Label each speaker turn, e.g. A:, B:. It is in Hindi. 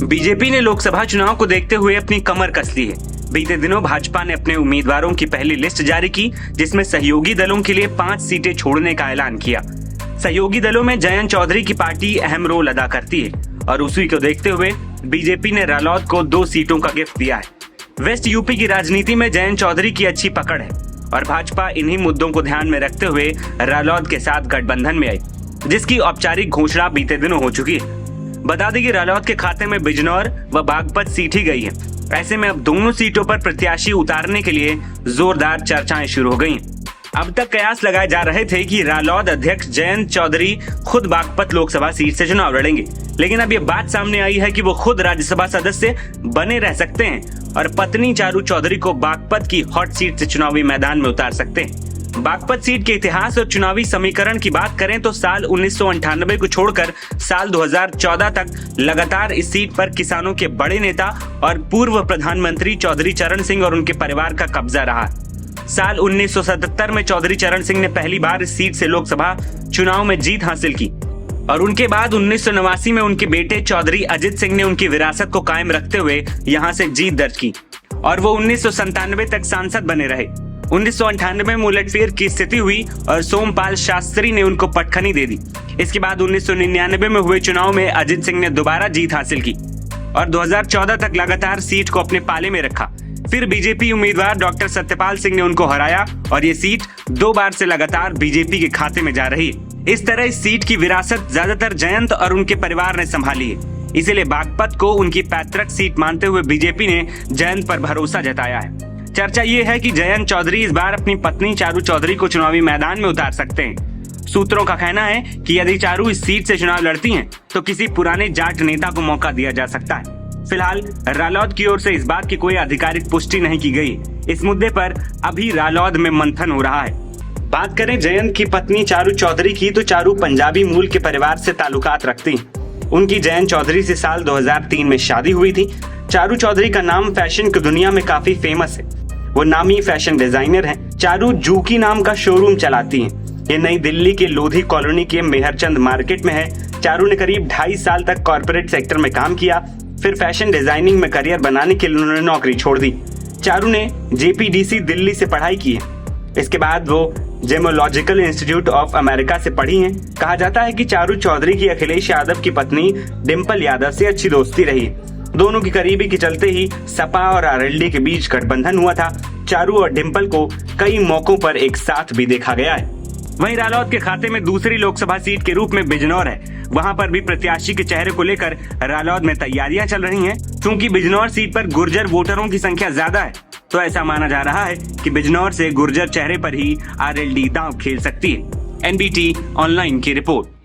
A: बीजेपी ने लोकसभा चुनाव को देखते हुए अपनी कमर कस ली है। बीते दिनों भाजपा ने अपने उम्मीदवारों की पहली लिस्ट जारी की, जिसमें सहयोगी दलों के लिए 5 सीटें छोड़ने का ऐलान किया। सहयोगी दलों में जयंत चौधरी की पार्टी अहम रोल अदा करती है और उसी को देखते हुए बीजेपी ने रालोद को 2 सीटों का गिफ्ट दिया है। वेस्ट यूपी की राजनीति में जयंत चौधरी की अच्छी पकड़ है और भाजपा इन्हीं मुद्दों को ध्यान में रखते हुए रालोद के साथ गठबंधन में आई, जिसकी औपचारिक घोषणा बीते दिनों हो चुकी है। बता दें कि रालोद के खाते में बिजनौर व बागपत सीट ही गई है। ऐसे में अब दोनों सीटों पर प्रत्याशी उतारने के लिए जोरदार चर्चाएं शुरू हो गई हैं। अब तक कयास लगाए जा रहे थे कि रालोद अध्यक्ष जयंत चौधरी खुद बागपत लोकसभा सीट से चुनाव लड़ेंगे, लेकिन अब ये बात सामने आई है कि वो खुद राज्यसभा सदस्य बने रह सकते हैं और पत्नी चारू चौधरी को बागपत की हॉट सीट से चुनावी मैदान में उतार सकते हैं। बागपत सीट के इतिहास और चुनावी समीकरण की बात करें तो साल 1998 को छोड़कर साल 2014 तक लगातार इस सीट पर किसानों के बड़े नेता और पूर्व प्रधानमंत्री चौधरी चरण सिंह और उनके परिवार का कब्जा रहा। साल 1977 में चौधरी चरण सिंह ने पहली बार इस सीट से लोकसभा चुनाव में जीत हासिल की और उनके बाद 1989 में उनके बेटे चौधरी अजित सिंह ने उनकी विरासत को कायम रखते हुए यहां से जीत दर्ज की और वो 1997 तक सांसद बने रहे। 1998 में उलटफेर की स्थिति हुई और सोमपाल शास्त्री ने उनको पटखनी दे दी। इसके बाद 1999 में हुए चुनाव में अजित सिंह ने दोबारा जीत हासिल की और 2014 तक लगातार सीट को अपने पाले में रखा। फिर बीजेपी उम्मीदवार डॉक्टर सत्यपाल सिंह ने उनको हराया और ये सीट 2 बार से लगातार बीजेपी के खाते में जा रही है। इस तरह इस सीट की विरासत ज्यादातर जयंत और उनके परिवार ने संभाली है। इसीलिए बागपत को उनकी पैतृक सीट मानते हुए बीजेपी ने जयंत पर भरोसा जताया है। चर्चा ये है कि जयंत चौधरी इस बार अपनी पत्नी चारू चौधरी को चुनावी मैदान में उतार सकते हैं। सूत्रों का कहना है कि यदि चारू इस सीट से चुनाव लड़ती हैं, तो किसी पुराने जाट नेता को मौका दिया जा सकता है। फिलहाल रालोद की ओर से इस बात की कोई आधिकारिक पुष्टि नहीं की गई। इस मुद्दे पर अभी रालोद में मंथन हो रहा है। बात करें जयंत की पत्नी चारू चौधरी की, तो चारू पंजाबी मूल के परिवार से ताल्लुकात रखती हैं। उनकी जयंत चौधरी से साल 2003 में शादी हुई थी। चारू चौधरी का नाम फैशन की दुनिया में काफी फेमस है। वो नामी फैशन डिजाइनर हैं। चारू जूकी नाम का शोरूम चलाती हैं। ये नई दिल्ली के लोधी कॉलोनी के मेहरचंद मार्केट में है। चारू ने करीब 2.5 साल तक कॉर्पोरेट सेक्टर में काम किया, फिर फैशन डिजाइनिंग में करियर बनाने के लिए उन्होंने नौकरी छोड़ दी। चारू ने JPDC दिल्ली से पढ़ाई की है। इसके बाद वो जेमोलॉजिकल इंस्टीट्यूट ऑफ अमेरिका से पढ़ी हैं। कहा जाता है कि चारू चौधरी की अखिलेश यादव की पत्नी डिम्पल यादव से अच्छी दोस्ती रही। दोनों की करीबी के चलते ही सपा और RLD के बीच गठबंधन हुआ था। चारू और डिम्पल को कई मौकों पर एक साथ भी देखा गया है। वहीं रालोद के खाते में दूसरी लोकसभा सीट के रूप में बिजनौर है। वहां पर भी प्रत्याशी के चेहरे को लेकर रालोद में तैयारियां चल रही हैं। क्योंकि बिजनौर सीट पर गुर्जर वोटरों की संख्या ज्यादा है, तो ऐसा माना जा रहा है कि बिजनौर से गुर्जर चेहरे पर ही RLD दांव खेल सकती है। NBT ऑनलाइन की रिपोर्ट।